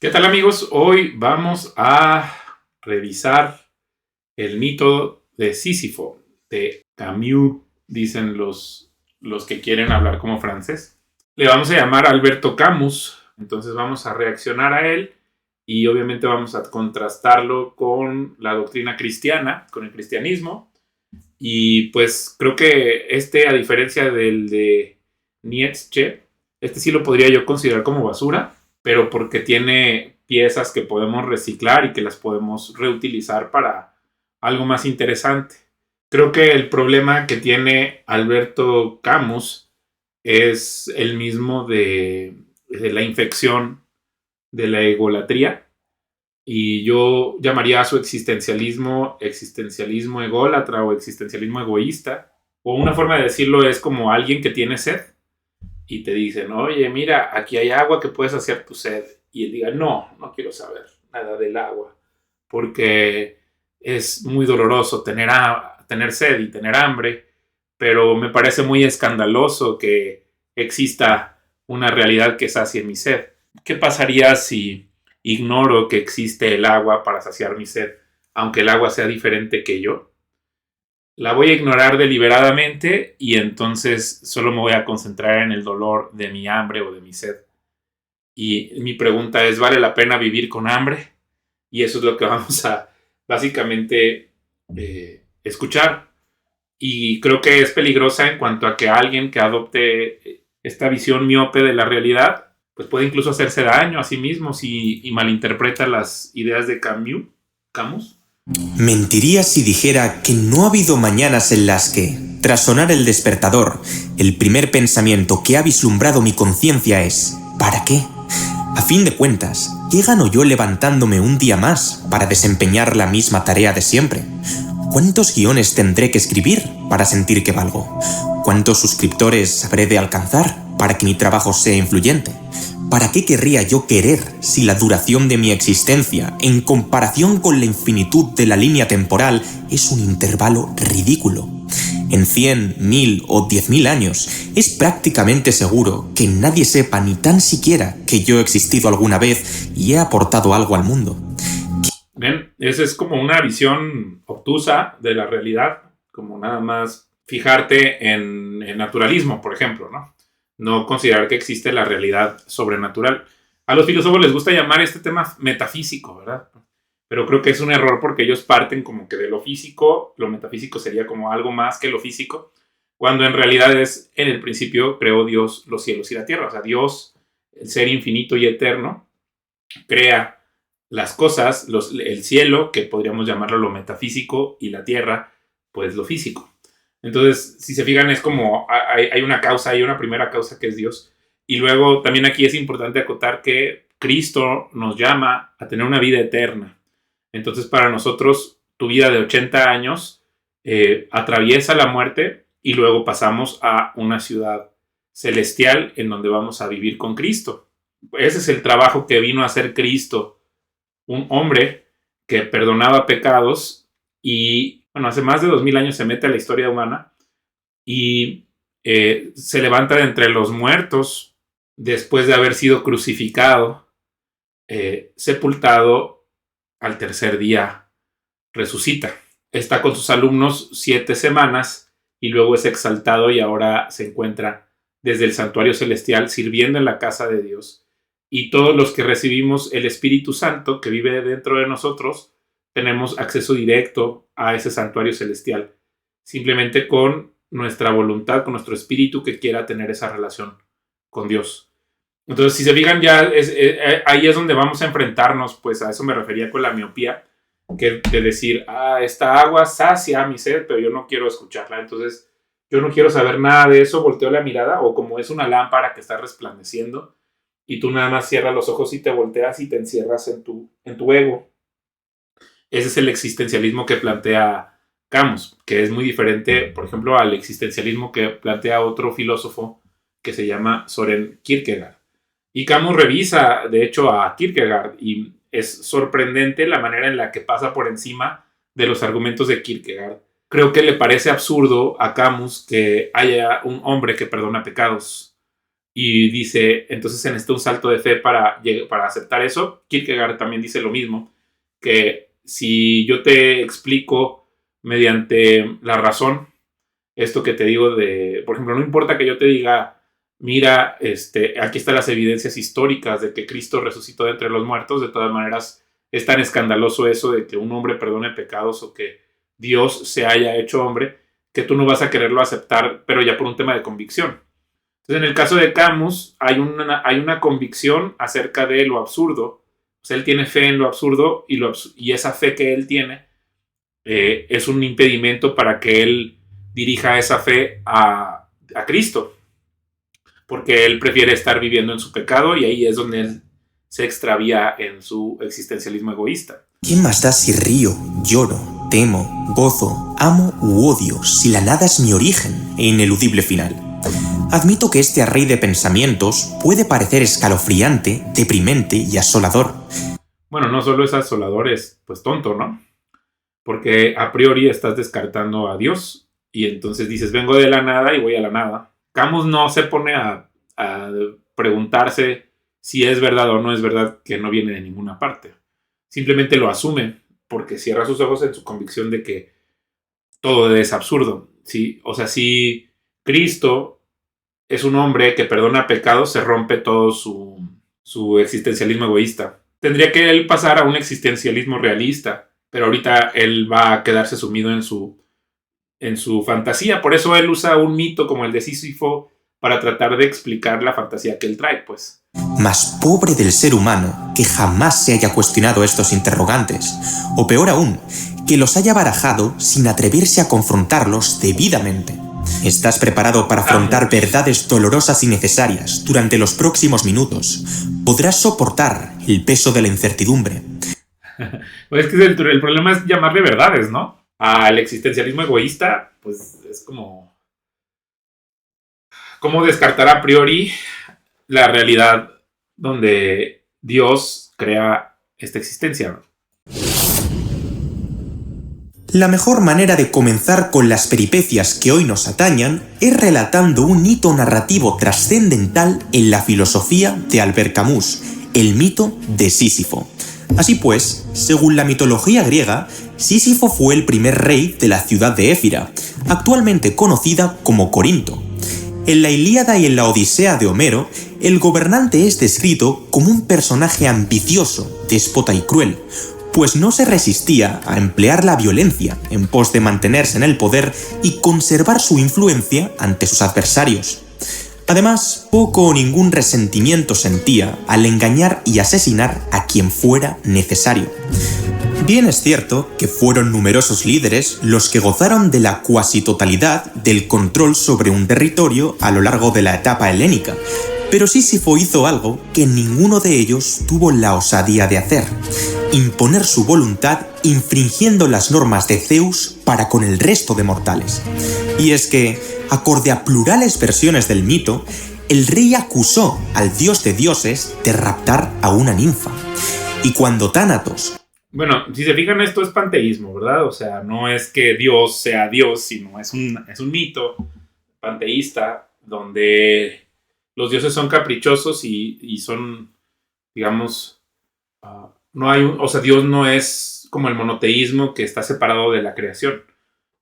¿Qué tal, amigos? Hoy vamos a revisar el mito de Sísifo, de Camus, dicen los que quieren hablar como francés. Le vamos a llamar Alberto Camus, entonces vamos a reaccionar a él y obviamente vamos a contrastarlo con la doctrina cristiana, con el cristianismo. Y pues creo que a diferencia del de Nietzsche, este sí lo podría yo considerar como basura, pero porque tiene piezas que podemos reciclar y que las podemos reutilizar para algo más interesante. Creo que el problema que tiene Alberto Camus es el mismo de la infección de la egolatría, y yo llamaría a su existencialismo ególatra o existencialismo egoísta. O una forma de decirlo es como alguien que tiene sed y te dicen, oye, mira, aquí hay agua que puedes saciar tu sed. Y él diga, no, no quiero saber nada del agua, porque es muy doloroso tener sed y tener hambre, pero me parece muy escandaloso que exista una realidad que sacie mi sed. ¿Qué pasaría si ignoro que existe el agua para saciar mi sed, aunque el agua sea diferente que yo? La voy a ignorar deliberadamente y entonces solo me voy a concentrar en el dolor de mi hambre o de mi sed. Y mi pregunta es, ¿vale la pena vivir con hambre? Y eso es lo que vamos a básicamente escuchar. Y creo que es peligrosa en cuanto a que alguien que adopte esta visión miope de la realidad, pues puede incluso hacerse daño a sí mismo y malinterpreta las ideas de Camus. Mentiría si dijera que no ha habido mañanas en las que, tras sonar el despertador, el primer pensamiento que ha vislumbrado mi conciencia es ¿para qué? A fin de cuentas, ¿qué gano yo levantándome un día más para desempeñar la misma tarea de siempre? ¿Cuántos guiones tendré que escribir para sentir que valgo? ¿Cuántos suscriptores habré de alcanzar para que mi trabajo sea influyente? ¿Para qué querría yo querer si la duración de mi existencia, en comparación con la infinitud de la línea temporal, es un intervalo ridículo? En 100, 1000 o 10.000 años, es prácticamente seguro que nadie sepa ni tan siquiera que yo he existido alguna vez y he aportado algo al mundo. Ven, esa es como una visión obtusa de la realidad, como nada más fijarte en el naturalismo, por ejemplo, ¿no? No considerar que existe la realidad sobrenatural. A los filósofos les gusta llamar este tema metafísico, ¿verdad? Pero creo que es un error porque ellos parten como que de lo físico, lo metafísico sería como algo más que lo físico, cuando en realidad es, en el principio creó Dios los cielos y la tierra. O sea, Dios, el ser infinito y eterno, crea las cosas, el cielo, que podríamos llamarlo lo metafísico, y la tierra, pues lo físico. Entonces, si se fijan, es como hay una causa, hay una primera causa que es Dios. Y luego también aquí es importante acotar que Cristo nos llama a tener una vida eterna. Entonces, para nosotros, tu vida de 80 años atraviesa la muerte y luego pasamos a una ciudad celestial en donde vamos a vivir con Cristo. Ese es el trabajo que vino a hacer Cristo, un hombre que perdonaba pecados y, bueno, hace más de 2000 años se mete a la historia humana y se levanta de entre los muertos después de haber sido crucificado, sepultado, al tercer día resucita. Está con sus alumnos 7 semanas y luego es exaltado y ahora se encuentra desde el santuario celestial sirviendo en la casa de Dios. Y todos los que recibimos el Espíritu Santo que vive dentro de nosotros tenemos acceso directo a ese santuario celestial, simplemente con nuestra voluntad, con nuestro espíritu que quiera tener esa relación con Dios. Entonces, si se fijan, ahí es donde vamos a enfrentarnos, pues a eso me refería con la miopía, que de decir, esta agua sacia mi sed, pero yo no quiero escucharla, entonces yo no quiero saber nada de eso, volteo la mirada, o como es una lámpara que está resplandeciendo, y tú nada más cierras los ojos y te volteas y te encierras en tu ego. Ese es el existencialismo que plantea Camus, que es muy diferente, por ejemplo, al existencialismo que plantea otro filósofo que se llama Soren Kierkegaard. Y Camus revisa, de hecho, a Kierkegaard y es sorprendente la manera en la que pasa por encima de los argumentos de Kierkegaard. Creo que le parece absurdo a Camus que haya un hombre que perdona pecados. y dice, entonces se necesita un salto de fe para aceptar eso. Kierkegaard también dice lo mismo, que si yo te explico mediante la razón, esto que te digo por ejemplo, no importa que yo te diga, mira, aquí están las evidencias históricas de que Cristo resucitó de entre los muertos, de todas maneras es tan escandaloso eso de que un hombre perdone pecados o que Dios se haya hecho hombre, que tú no vas a quererlo aceptar, pero ya por un tema de convicción. Entonces, en el caso de Camus, hay una convicción acerca de lo absurdo. O sea, él tiene fe en lo absurdo y esa fe que él tiene es un impedimento para que él dirija esa fe a Cristo. Porque él prefiere estar viviendo en su pecado y ahí es donde él se extravía en su existencialismo egoísta. ¿Qué más da si río, lloro, temo, gozo, amo u odio si la nada es mi origen e ineludible final? Admito que este array de pensamientos puede parecer escalofriante, deprimente y asolador. Bueno, no solo es asolador, es pues tonto, ¿no? Porque a priori estás descartando a Dios y entonces dices, vengo de la nada y voy a la nada. Camus no se pone a preguntarse si es verdad o no es verdad que no viene de ninguna parte. Simplemente lo asume porque cierra sus ojos en su convicción de que todo es absurdo, ¿sí? O sea, si Cristo es un hombre que perdona pecados, se rompe todo su existencialismo egoísta. Tendría que él pasar a un existencialismo realista, pero ahorita él va a quedarse sumido en su fantasía. Por eso él usa un mito como el de Sísifo para tratar de explicar la fantasía que él trae, pues. Mas pobre del ser humano que jamás se haya cuestionado estos interrogantes, o peor aún, que los haya barajado sin atreverse a confrontarlos debidamente. ¿Estás preparado para afrontar verdades dolorosas y necesarias durante los próximos minutos? ¿Podrás soportar el peso de la incertidumbre? Pues es que el problema es llamarle verdades, ¿no? Al existencialismo egoísta, pues es como descartar a priori la realidad donde Dios crea esta existencia, ¿no? La mejor manera de comenzar con las peripecias que hoy nos atañan es relatando un hito narrativo trascendental en la filosofía de Albert Camus, el mito de Sísifo. Así pues, según la mitología griega, Sísifo fue el primer rey de la ciudad de Éfira, actualmente conocida como Corinto. En la Ilíada y en la Odisea de Homero, el gobernante es descrito como un personaje ambicioso, déspota y cruel, pues no se resistía a emplear la violencia en pos de mantenerse en el poder y conservar su influencia ante sus adversarios. Además, poco o ningún resentimiento sentía al engañar y asesinar a quien fuera necesario. Bien es cierto que fueron numerosos líderes los que gozaron de la cuasi totalidad del control sobre un territorio a lo largo de la etapa helénica, pero Sísifo hizo algo que ninguno de ellos tuvo la osadía de hacer: imponer su voluntad infringiendo las normas de Zeus para con el resto de mortales. Y es que, acorde a plurales versiones del mito, el rey acusó al dios de dioses de raptar a una ninfa. Y cuando Tánatos... Bueno, si se fijan, esto es panteísmo, ¿verdad? O sea, no es que Dios sea Dios, sino es un mito panteísta donde los dioses son caprichosos y son, digamos, no hay o sea, Dios no es como el monoteísmo que está separado de la creación,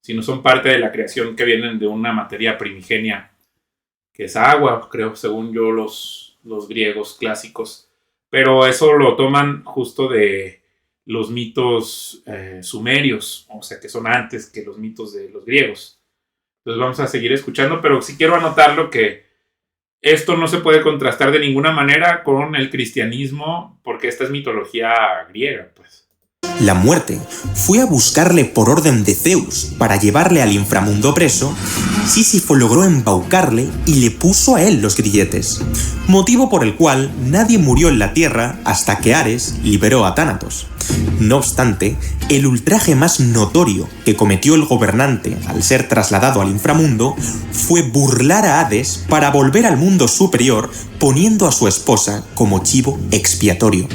sino son parte de la creación que vienen de una materia primigenia, que es agua, creo, según yo, los griegos clásicos. Pero eso lo toman justo de los mitos sumerios, o sea, que son antes que los mitos de los griegos. Entonces vamos a seguir escuchando, pero sí quiero anotarlo que esto no se puede contrastar de ninguna manera con el cristianismo, porque esta es mitología griega, pues. La muerte fue a buscarle por orden de Zeus para llevarle al inframundo preso. Sísifo logró embaucarle y le puso a él los grilletes, motivo por el cual nadie murió en la tierra hasta que Ares liberó a Tánatos. No obstante, el ultraje más notorio que cometió el gobernante al ser trasladado al inframundo fue burlar a Hades para volver al mundo superior, poniendo a su esposa como chivo expiatorio.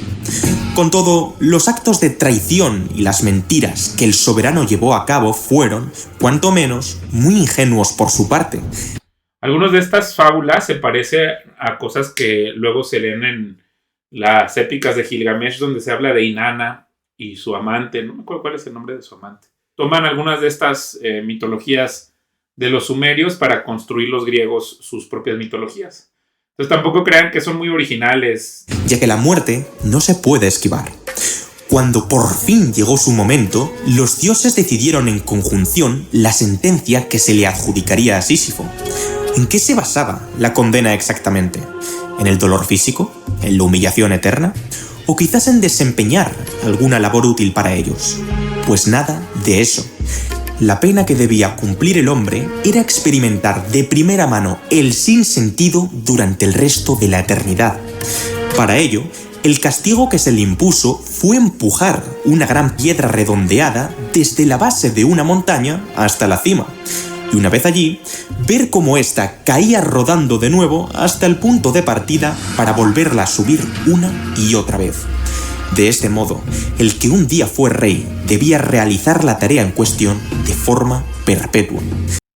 Con todo, los actos de traición y las mentiras que el soberano llevó a cabo fueron, cuanto menos, muy ingenuos por su parte. Algunas de estas fábulas se parecen a cosas que luego se leen en las épicas de Gilgamesh, donde se habla de Inanna y su amante. No me acuerdo cuál es el nombre de su amante. Toman algunas de estas mitologías de los sumerios para construir los griegos sus propias mitologías. Entonces tampoco crean que son muy originales. Ya que la muerte no se puede esquivar. Cuando por fin llegó su momento, los dioses decidieron en conjunción la sentencia que se le adjudicaría a Sísifo. ¿En qué se basaba la condena exactamente? ¿En el dolor físico? ¿En la humillación eterna? ¿O quizás en desempeñar alguna labor útil para ellos? Pues nada de eso. La pena que debía cumplir el hombre era experimentar de primera mano el sinsentido durante el resto de la eternidad. Para ello, el castigo que se le impuso fue empujar una gran piedra redondeada desde la base de una montaña hasta la cima. Y una vez allí, ver cómo ésta caía rodando de nuevo hasta el punto de partida para volverla a subir una y otra vez. De este modo, el que un día fue rey debía realizar la tarea en cuestión de forma perpetua.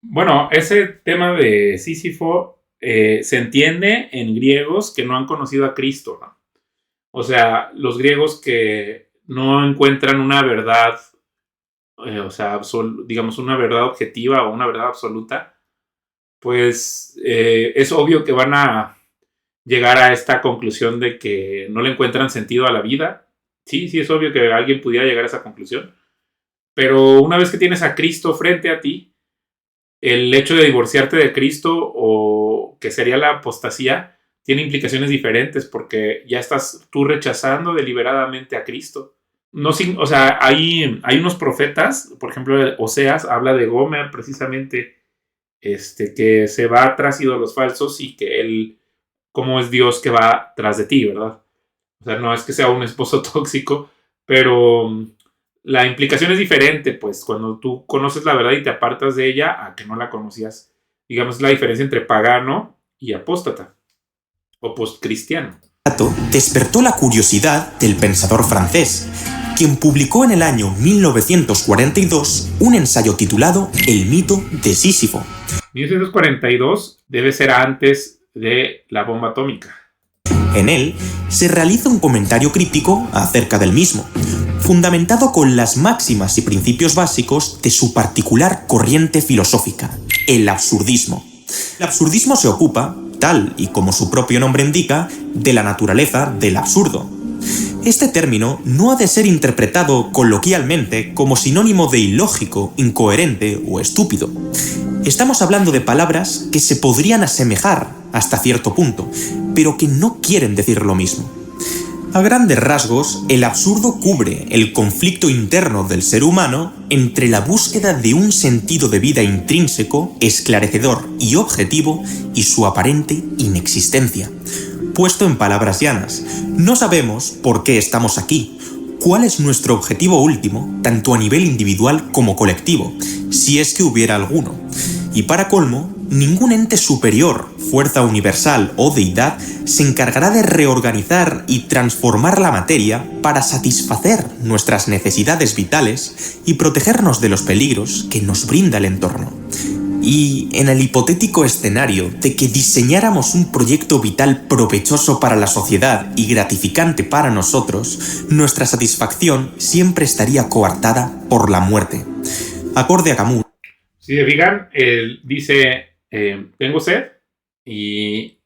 Bueno, ese tema de Sísifo se entiende en griegos que no han conocido a Cristo, ¿no? O sea, los griegos que no encuentran una verdad, digamos una verdad objetiva o una verdad absoluta, pues es obvio que van a llegar a esta conclusión de que no le encuentran sentido a la vida. Sí, es obvio que alguien pudiera llegar a esa conclusión. Pero una vez que tienes a Cristo frente a ti, el hecho de divorciarte de Cristo o que sería la apostasía tiene implicaciones diferentes porque ya estás tú rechazando deliberadamente a Cristo. No, o sea, hay unos profetas, por ejemplo, Oseas habla de Gomer precisamente, que se va tras ídolos falsos y que él, como es Dios que va tras de ti, ¿verdad? O sea, no es que sea un esposo tóxico, pero la implicación es diferente, pues, cuando tú conoces la verdad y te apartas de ella a que no la conocías. Digamos, la diferencia entre pagano y apóstata o postcristiano. Despertó la curiosidad del pensador francés, quien publicó en el año 1942 un ensayo titulado El mito de Sísifo. 1942 debe ser antes de la bomba atómica. En él se realiza un comentario crítico acerca del mismo, fundamentado con las máximas y principios básicos de su particular corriente filosófica, el absurdismo. El absurdismo se ocupa, tal y como su propio nombre indica, de la naturaleza del absurdo. Este término no ha de ser interpretado coloquialmente como sinónimo de ilógico, incoherente o estúpido. Estamos hablando de palabras que se podrían asemejar hasta cierto punto, pero que no quieren decir lo mismo. A grandes rasgos, el absurdo cubre el conflicto interno del ser humano entre la búsqueda de un sentido de vida intrínseco, esclarecedor y objetivo y su aparente inexistencia. Puesto en palabras llanas, no sabemos por qué estamos aquí, cuál es nuestro objetivo último, tanto a nivel individual como colectivo, si es que hubiera alguno. Y para colmo, ningún ente superior, fuerza universal o deidad se encargará de reorganizar y transformar la materia para satisfacer nuestras necesidades vitales y protegernos de los peligros que nos brinda el entorno. Y en el hipotético escenario de que diseñáramos un proyecto vital provechoso para la sociedad y gratificante para nosotros, nuestra satisfacción siempre estaría coartada por la muerte. Acorde a Camus. Si se fijan, él dice, tengo sed y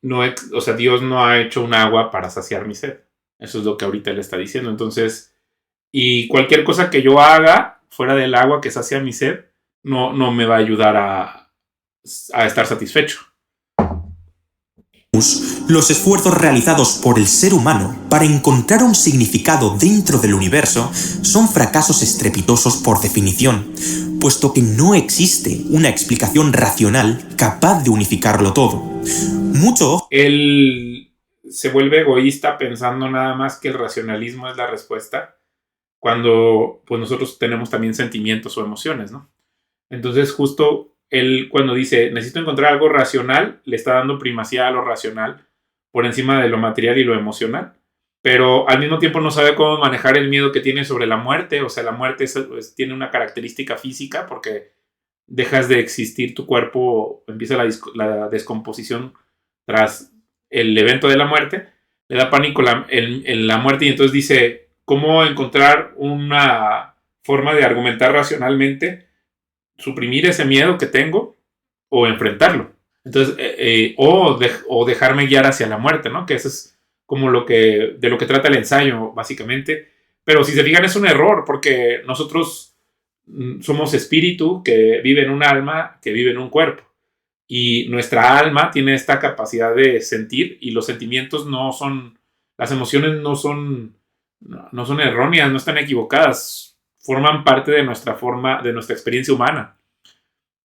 Dios no ha hecho un agua para saciar mi sed. Eso es lo que ahorita él está diciendo. Entonces, y cualquier cosa que yo haga fuera del agua que sacia mi sed, no me va a ayudar a estar satisfecho. Los esfuerzos realizados por el ser humano para encontrar un significado dentro del universo son fracasos estrepitosos por definición, puesto que no existe una explicación racional capaz de unificarlo todo. Él se vuelve egoísta pensando nada más que el racionalismo es la respuesta, cuando pues nosotros tenemos también sentimientos o emociones, ¿no? Entonces justo él cuando dice necesito encontrar algo racional, le está dando primacía a lo racional por encima de lo material y lo emocional, pero al mismo tiempo no sabe cómo manejar el miedo que tiene sobre la muerte. O sea, la muerte tiene una característica física porque dejas de existir tu cuerpo, empieza la descomposición tras el evento de la muerte, le da pánico en la muerte y entonces dice, ¿cómo encontrar una forma de argumentar racionalmente, suprimir ese miedo que tengo o enfrentarlo? Entonces, o dejarme guiar hacia la muerte, ¿no? Que eso es como de lo que trata el ensayo, básicamente. Pero si se fijan, es un error, porque nosotros somos espíritu que vive en un alma, que vive en un cuerpo. Y nuestra alma tiene esta capacidad de sentir, y los sentimientos las emociones no son erróneas, no están equivocadas, forman parte de nuestra experiencia humana.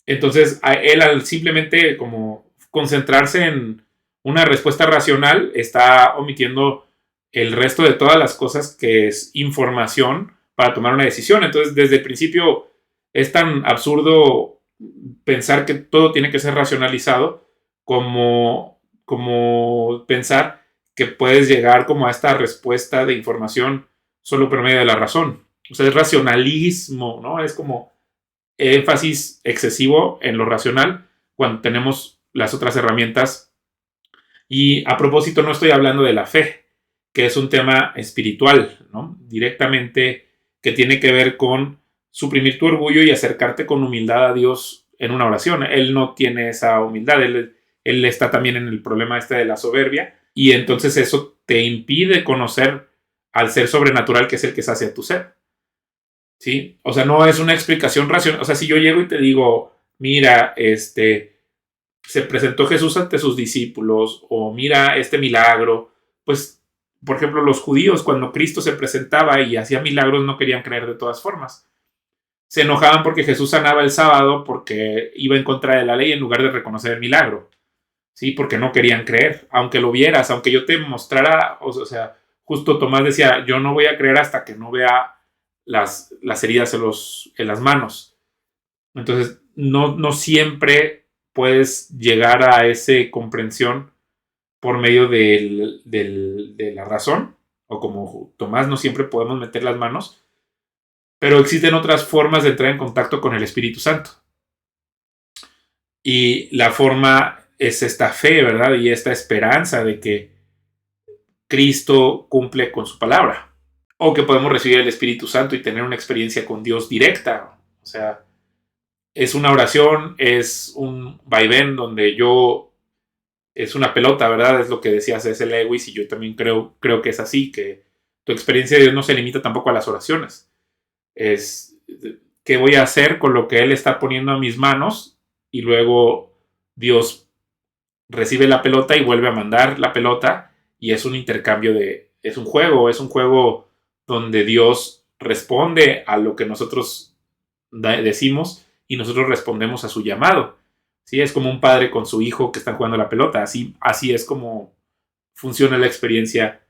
Entonces, él al simplemente como concentrarse en una respuesta racional, está omitiendo el resto de todas las cosas que es información para tomar una decisión. Entonces, desde el principio es tan absurdo pensar que todo tiene que ser racionalizado como pensar que puedes llegar como a esta respuesta de información solo por medio de la razón. O sea, es racionalismo, ¿no? Es como énfasis excesivo en lo racional cuando tenemos las otras herramientas. Y a propósito, no estoy hablando de la fe, que es un tema espiritual, ¿no? Directamente, que tiene que ver con suprimir tu orgullo y acercarte con humildad a Dios en una oración. Él no tiene esa humildad, él está también en el problema de la soberbia, y entonces eso te impide conocer al ser sobrenatural, que es el que sacia tu ser. ¿Sí? O sea, no es una explicación racional. O sea, si yo llego y te digo, mira, se presentó Jesús ante sus discípulos, o mira este milagro, pues, por ejemplo, los judíos, cuando Cristo se presentaba y hacía milagros, no querían creer de todas formas. Se enojaban porque Jesús sanaba el sábado, porque iba en contra de la ley, en lugar de reconocer el milagro. Sí, porque no querían creer. Aunque lo vieras, aunque yo te mostrara, o sea, justo Tomás decía, yo no voy a creer hasta que no vea las heridas en las manos. Entonces, no siempre puedes llegar a esa comprensión por medio de la razón, o como Tomás, no siempre podemos meter las manos, pero existen otras formas de entrar en contacto con el Espíritu Santo. Y la forma es esta fe, ¿verdad? Y esta esperanza de que Cristo cumple con su palabra. O que podemos recibir el Espíritu Santo y tener una experiencia con Dios directa. O sea, es una oración, es un vaivén donde es una pelota, ¿verdad? Es lo que decía C.S. Lewis, y yo también creo que es así, que tu experiencia de Dios no se limita tampoco a las oraciones. Es, ¿qué voy a hacer con lo que Él está poniendo a mis manos? Y luego Dios recibe la pelota y vuelve a mandar la pelota, y es un intercambio es un juego donde Dios responde a lo que nosotros decimos y nosotros respondemos a su llamado. ¿Sí? Es como un padre con su hijo que están jugando la pelota. Así es como funciona la experiencia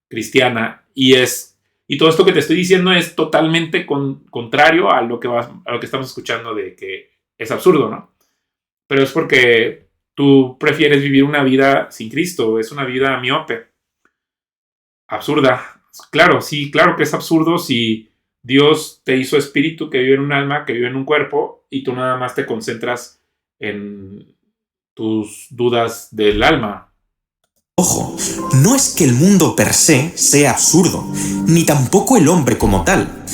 cristiana. Y todo esto que te estoy diciendo es totalmente contrario a lo que estamos escuchando, de que es absurdo, ¿no? Pero es porque tú prefieres vivir una vida sin Cristo. Es una vida miope, absurda. Claro, sí, claro que es absurdo si Dios te hizo espíritu que vive en un alma, que vive en un cuerpo, y tú nada más te concentras en tus dudas del alma. Ojo, no es que el mundo per se sea absurdo, ni tampoco el hombre como tal.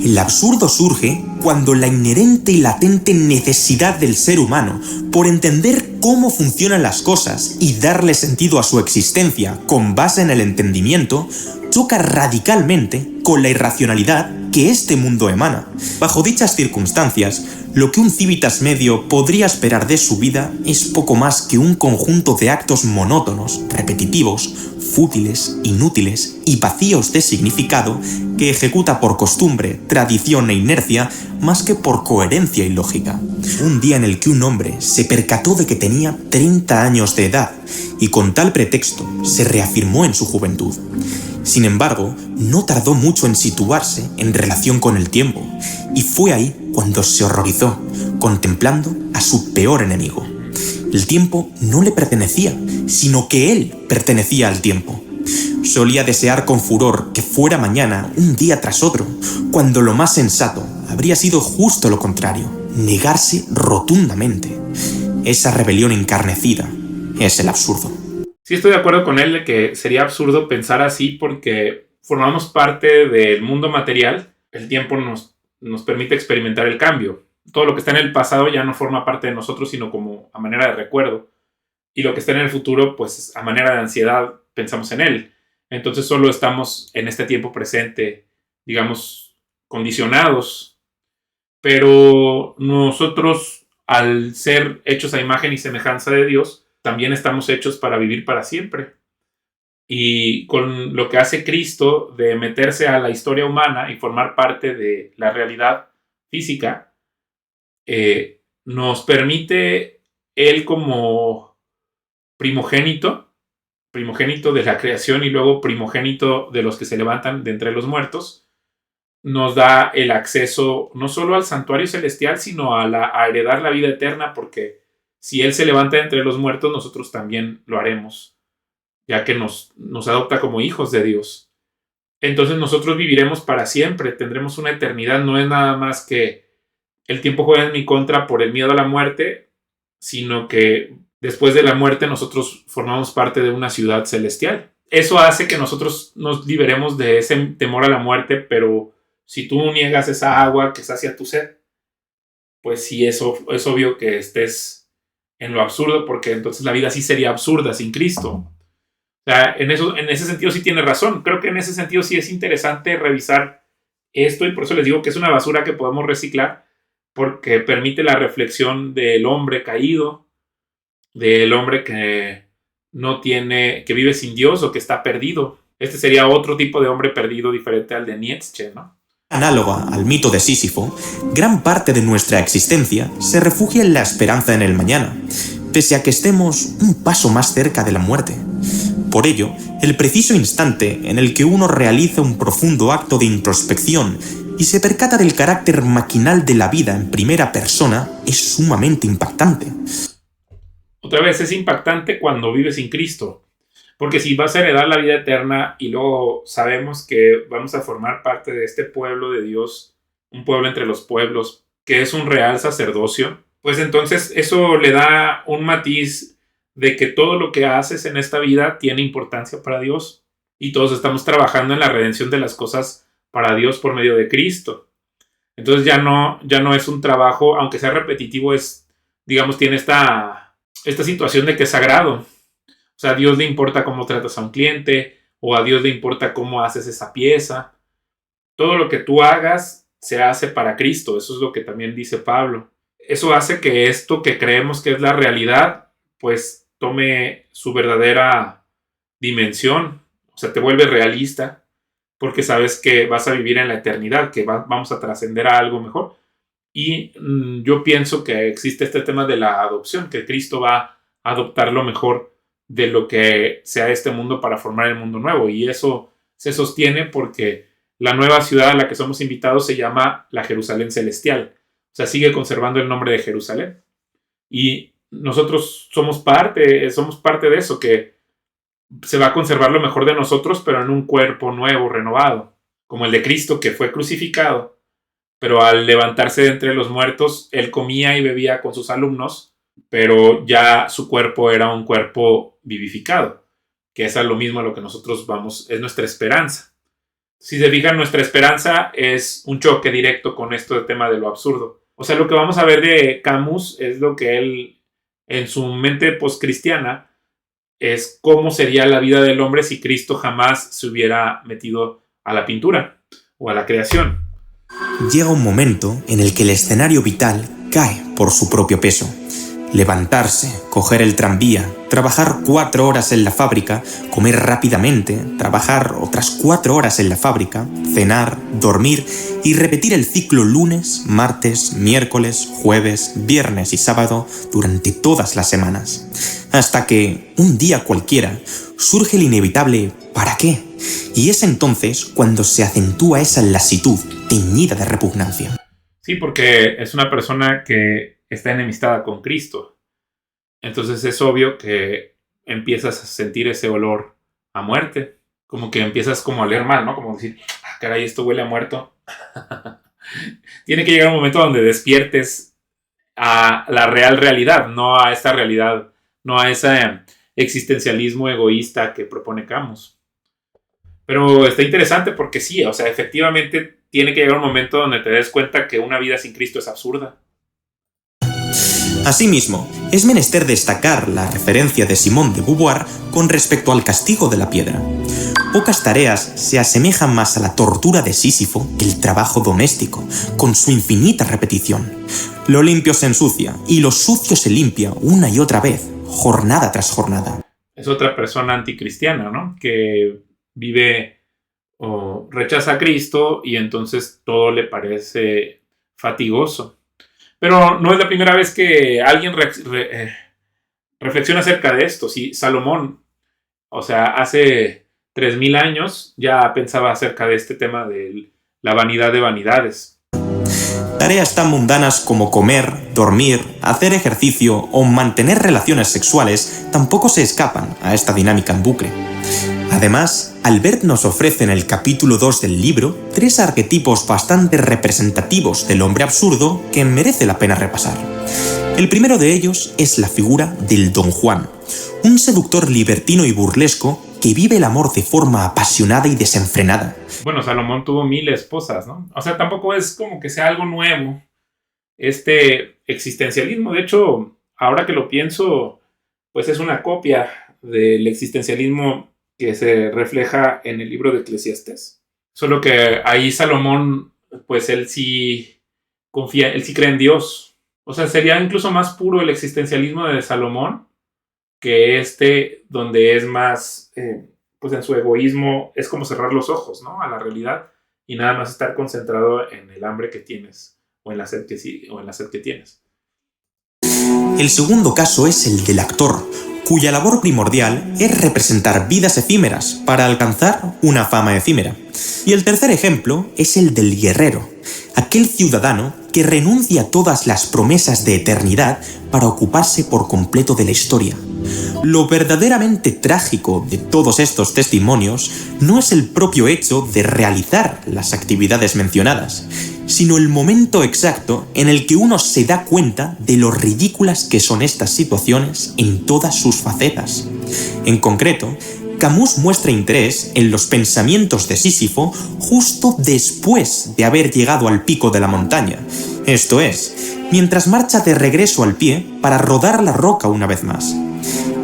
El absurdo surge cuando la inherente y latente necesidad del ser humano por entender cómo funcionan las cosas y darle sentido a su existencia con base en el entendimiento choca radicalmente con la irracionalidad que este mundo emana. Bajo dichas circunstancias, lo que un civitas medio podría esperar de su vida es poco más que un conjunto de actos monótonos, repetitivos, fútiles, inútiles y vacíos de significado que ejecuta por costumbre, tradición e inercia más que por coherencia y lógica. Un día en el que un hombre se percató de que tenía 30 años de edad y con tal pretexto se reafirmó en su juventud. Sin embargo, no tardó mucho en situarse en relación con el tiempo, y fue ahí cuando se horrorizó, contemplando a su peor enemigo. El tiempo no le pertenecía, sino que él pertenecía al tiempo. Solía desear con furor que fuera mañana, un día tras otro, cuando lo más sensato habría sido justo lo contrario, negarse rotundamente. Esa rebelión encarnecida es el absurdo. Sí, estoy de acuerdo con él de que sería absurdo pensar así porque formamos parte del mundo material. El tiempo nos permite experimentar el cambio. Todo lo que está en el pasado ya no forma parte de nosotros, sino como a manera de recuerdo. Y lo que está en el futuro, pues a manera de ansiedad, pensamos en él. Entonces solo estamos en este tiempo presente, digamos, condicionados. Pero nosotros, al ser hechos a imagen y semejanza de Dios, también estamos hechos para vivir para siempre. Y con lo que hace Cristo de meterse a la historia humana y formar parte de la realidad física, nos permite Él como primogénito de la creación y luego primogénito de los que se levantan de entre los muertos, nos da el acceso no solo al santuario celestial, sino a heredar la vida eterna, porque si Él se levanta de entre los muertos, nosotros también lo haremos, ya que nos adopta como hijos de Dios. Entonces nosotros viviremos para siempre, tendremos una eternidad. No es nada más que el tiempo juega en mi contra por el miedo a la muerte, sino que después de la muerte nosotros formamos parte de una ciudad celestial. Eso hace que nosotros nos liberemos de ese temor a la muerte, pero si tú niegas esa agua que sacia tu sed, pues sí, eso es obvio que estés en lo absurdo, porque entonces la vida sí sería absurda sin Cristo. O sea, en ese sentido sí tiene razón. Creo que en ese sentido sí es interesante revisar esto, y por eso les digo que es una basura que podemos reciclar, porque permite la reflexión del hombre caído, del hombre que no tiene, que vive sin Dios o que está perdido. Este sería otro tipo de hombre perdido diferente al de Nietzsche, ¿no? Análoga al mito de Sísifo, gran parte de nuestra existencia se refugia en la esperanza en el mañana, pese a que estemos un paso más cerca de la muerte. Por ello, el preciso instante en el que uno realiza un profundo acto de introspección y se percata del carácter maquinal de la vida en primera persona es sumamente impactante. Otra vez es impactante cuando vives sin Cristo, porque si vas a heredar la vida eterna y luego sabemos que vamos a formar parte de este pueblo de Dios, un pueblo entre los pueblos, que es un real sacerdocio, pues entonces eso le da un matiz de que todo lo que haces en esta vida tiene importancia para Dios, y todos estamos trabajando en la redención de las cosas para Dios por medio de Cristo. Entonces ya no es un trabajo, aunque sea repetitivo, es, digamos, tiene esta situación de que es sagrado. O sea, a Dios le importa cómo tratas a un cliente, o a Dios le importa cómo haces esa pieza. Todo lo que tú hagas se hace para Cristo. Eso es lo que también dice Pablo. Eso hace que esto que creemos que es la realidad, pues tome su verdadera dimensión. O sea, te vuelve realista, porque sabes que vas a vivir en la eternidad, que vamos a trascender a algo mejor. Y yo pienso que existe este tema de la adopción, que Cristo va a adoptar lo mejor de lo que sea este mundo para formar el mundo nuevo. Y eso se sostiene porque la nueva ciudad a la que somos invitados se llama la Jerusalén Celestial. O sea, sigue conservando el nombre de Jerusalén. Y nosotros somos parte de eso, que se va a conservar lo mejor de nosotros, pero en un cuerpo nuevo, renovado, como el de Cristo, que fue crucificado, pero al levantarse de entre los muertos, él comía y bebía con sus alumnos, pero ya su cuerpo era un cuerpo vivificado, que es lo mismo a lo que nosotros vamos, es nuestra esperanza. Si se fijan, nuestra esperanza es un choque directo con esto del tema de lo absurdo. O sea, lo que vamos a ver de Camus es lo que él, en su mente postcristiana, es cómo sería la vida del hombre si Cristo jamás se hubiera metido a la pintura o a la creación. Llega un momento en el que el escenario vital cae por su propio peso. Levantarse, coger el tranvía, trabajar 4 horas en la fábrica, comer rápidamente, trabajar otras 4 horas en la fábrica, cenar, dormir y repetir el ciclo lunes, martes, miércoles, jueves, viernes y sábado durante todas las semanas. Hasta que, un día cualquiera, surge el inevitable ¿para qué? Y es entonces cuando se acentúa esa lasitud teñida de repugnancia. Sí, porque es una persona que está enemistada con Cristo. Entonces es obvio que empiezas a sentir ese olor a muerte. Como que empiezas como a oler mal, ¿no? Como decir, caray, esto huele a muerto. Tiene que llegar un momento donde despiertes a la real realidad, no a esta realidad, no a ese existencialismo egoísta que propone Camus. Pero está interesante porque sí, o sea, efectivamente tiene que llegar un momento donde te des cuenta que una vida sin Cristo es absurda. Asimismo, es menester destacar la referencia de Simone de Beauvoir con respecto al castigo de la piedra. Pocas tareas se asemejan más a la tortura de Sísifo que el trabajo doméstico, con su infinita repetición. Lo limpio se ensucia y lo sucio se limpia una y otra vez, jornada tras jornada. Es otra persona anticristiana, ¿no? Que vive o rechaza a Cristo y entonces todo le parece fatigoso. Pero no es la primera vez que alguien reflexiona acerca de esto. Sí, Salomón, o sea, hace 3000 años ya pensaba acerca de este tema de la vanidad de vanidades. Tareas tan mundanas como comer, dormir, hacer ejercicio o mantener relaciones sexuales tampoco se escapan a esta dinámica en bucle. Además, Albert nos ofrece en el capítulo 2 del libro 3 arquetipos bastante representativos del hombre absurdo que merece la pena repasar. El primero de ellos es la figura del Don Juan, un seductor libertino y burlesco que vive el amor de forma apasionada y desenfrenada. Bueno, Salomón tuvo 1000 esposas, ¿no? O sea, tampoco es como que sea algo nuevo este existencialismo. De hecho, ahora que lo pienso, pues es una copia del existencialismo que se refleja en el libro de Eclesiastés. Solo que ahí Salomón, pues él sí confía, él sí cree en Dios. O sea, sería incluso más puro el existencialismo de Salomón que donde es más, pues en su egoísmo, es como cerrar los ojos, ¿no? A la realidad y nada más estar concentrado en el hambre que tienes o en la sed que tienes. El segundo caso es el del actor, cuya labor primordial es representar vidas efímeras para alcanzar una fama efímera. Y el tercer ejemplo es el del guerrero, aquel ciudadano que renuncia a todas las promesas de eternidad para ocuparse por completo de la historia. Lo verdaderamente trágico de todos estos testimonios no es el propio hecho de realizar las actividades mencionadas, sino el momento exacto en el que uno se da cuenta de lo ridículas que son estas situaciones en todas sus facetas. En concreto, Camus muestra interés en los pensamientos de Sísifo justo después de haber llegado al pico de la montaña, esto es, mientras marcha de regreso al pie para rodar la roca una vez más.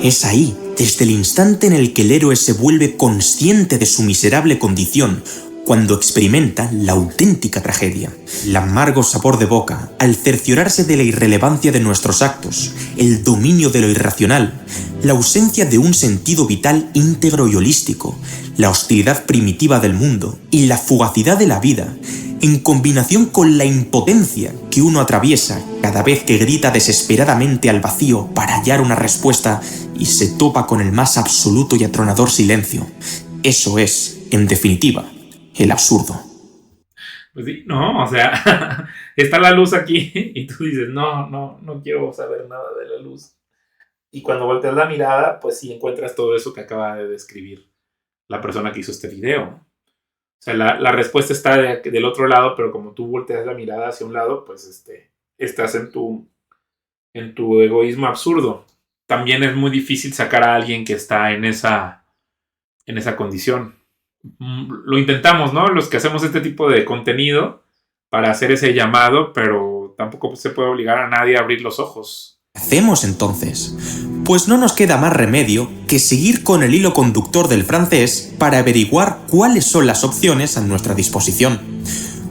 Es ahí, desde el instante en el que el héroe se vuelve consciente de su miserable condición, cuando experimenta la auténtica tragedia. El amargo sabor de boca, al cerciorarse de la irrelevancia de nuestros actos, el dominio de lo irracional, la ausencia de un sentido vital íntegro y holístico, la hostilidad primitiva del mundo y la fugacidad de la vida, en combinación con la impotencia que uno atraviesa cada vez que grita desesperadamente al vacío para hallar una respuesta y se topa con el más absoluto y atronador silencio. Eso es, en definitiva, el absurdo. Pues sí, no, o sea, está la luz aquí y tú dices, no quiero saber nada de la luz. Y cuando volteas la mirada, pues sí encuentras todo eso que acaba de describir la persona que hizo este video. O sea, la respuesta está del otro lado, pero como tú volteas la mirada hacia un lado, pues estás en tu egoísmo absurdo. También es muy difícil sacar a alguien que está en esa condición. Lo intentamos, ¿no? Los que hacemos este tipo de contenido para hacer ese llamado, pero tampoco se puede obligar a nadie a abrir los ojos. ¿Qué hacemos entonces? Pues no nos queda más remedio que seguir con el hilo conductor del francés para averiguar cuáles son las opciones a nuestra disposición.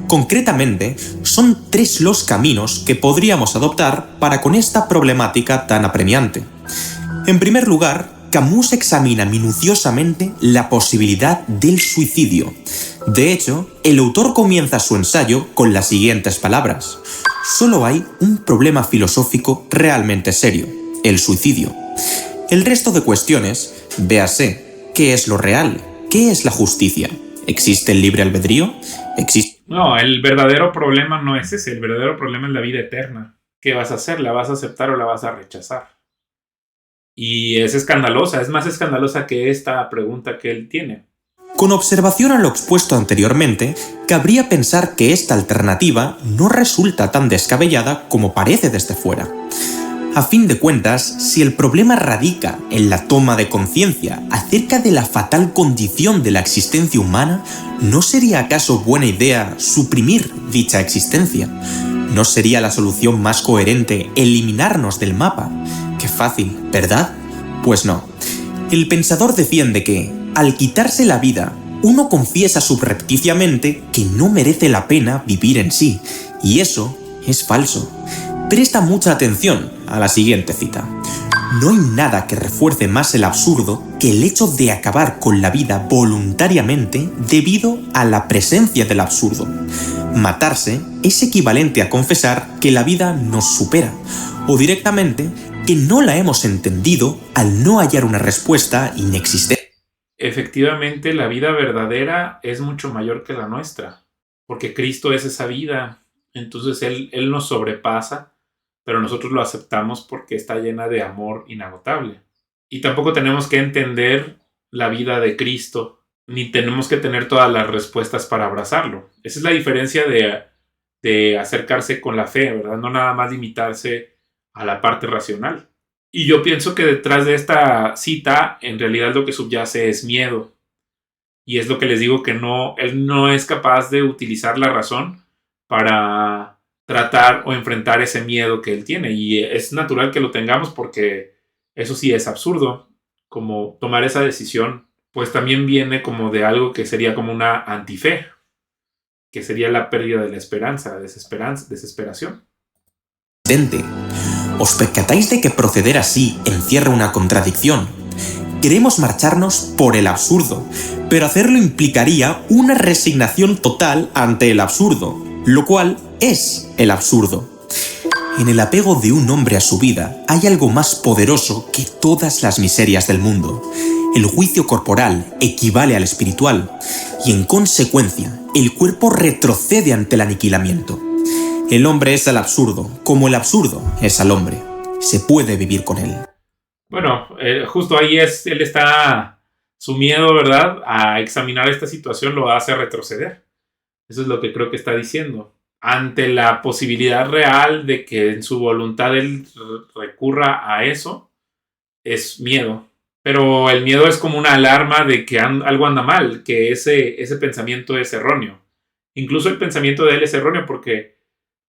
Concretamente, son 3 los caminos que podríamos adoptar para con esta problemática tan apremiante. En primer lugar, Camus examina minuciosamente la posibilidad del suicidio. De hecho, el autor comienza su ensayo con las siguientes palabras: solo hay un problema filosófico realmente serio, el suicidio. El resto de cuestiones, véase, ¿qué es lo real? ¿Qué es la justicia? ¿Existe el libre albedrío? No, el verdadero problema no es ese, el verdadero problema es la vida eterna. ¿Qué vas a hacer? ¿La vas a aceptar o la vas a rechazar? Y es escandalosa, es más escandalosa que esta pregunta que él tiene. Con observación a lo expuesto anteriormente, cabría pensar que esta alternativa no resulta tan descabellada como parece desde fuera. A fin de cuentas, si el problema radica en la toma de conciencia acerca de la fatal condición de la existencia humana, ¿no sería acaso buena idea suprimir dicha existencia? ¿No sería la solución más coherente eliminarnos del mapa? ¡Qué fácil!, ¿verdad? Pues no. El pensador defiende que, al quitarse la vida, uno confiesa subrepticiamente que no merece la pena vivir en sí, y eso es falso. Presta mucha atención a la siguiente cita. No hay nada que refuerce más el absurdo que el hecho de acabar con la vida voluntariamente debido a la presencia del absurdo. Matarse es equivalente a confesar que la vida nos supera, o directamente que no la hemos entendido al no hallar una respuesta inexistente. Efectivamente, la vida verdadera es mucho mayor que la nuestra, porque Cristo es esa vida. Entonces Él nos sobrepasa, pero nosotros lo aceptamos porque está llena de amor inagotable. Y tampoco tenemos que entender la vida de Cristo, ni tenemos que tener todas las respuestas para abrazarlo. Esa es la diferencia de acercarse con la fe, ¿verdad? No nada más limitarse a la parte racional. Y yo pienso que detrás de esta cita, en realidad lo que subyace es miedo. Y es lo que les digo, que él no es capaz de utilizar la razón para tratar o enfrentar ese miedo que él tiene. Y es natural que lo tengamos porque eso sí es absurdo. Como tomar esa decisión, pues también viene como de algo que sería como una antife, que sería la pérdida de la esperanza, desesperación. ¿Os percatáis de que proceder así encierra una contradicción? Queremos marcharnos por el absurdo, pero hacerlo implicaría una resignación total ante el absurdo, lo cual es el absurdo. En el apego de un hombre a su vida hay algo más poderoso que todas las miserias del mundo. El juicio corporal equivale al espiritual, y en consecuencia, el cuerpo retrocede ante el aniquilamiento. El hombre es al absurdo, como el absurdo es al hombre. Se puede vivir con él. Bueno, justo ahí él está, su miedo, ¿verdad?, a examinar esta situación lo hace retroceder. Eso es lo que creo que está diciendo. Ante la posibilidad real de que en su voluntad él recurra a eso, es miedo. Pero el miedo es como una alarma de que algo anda mal, que ese pensamiento es erróneo. Incluso el pensamiento de él es erróneo porque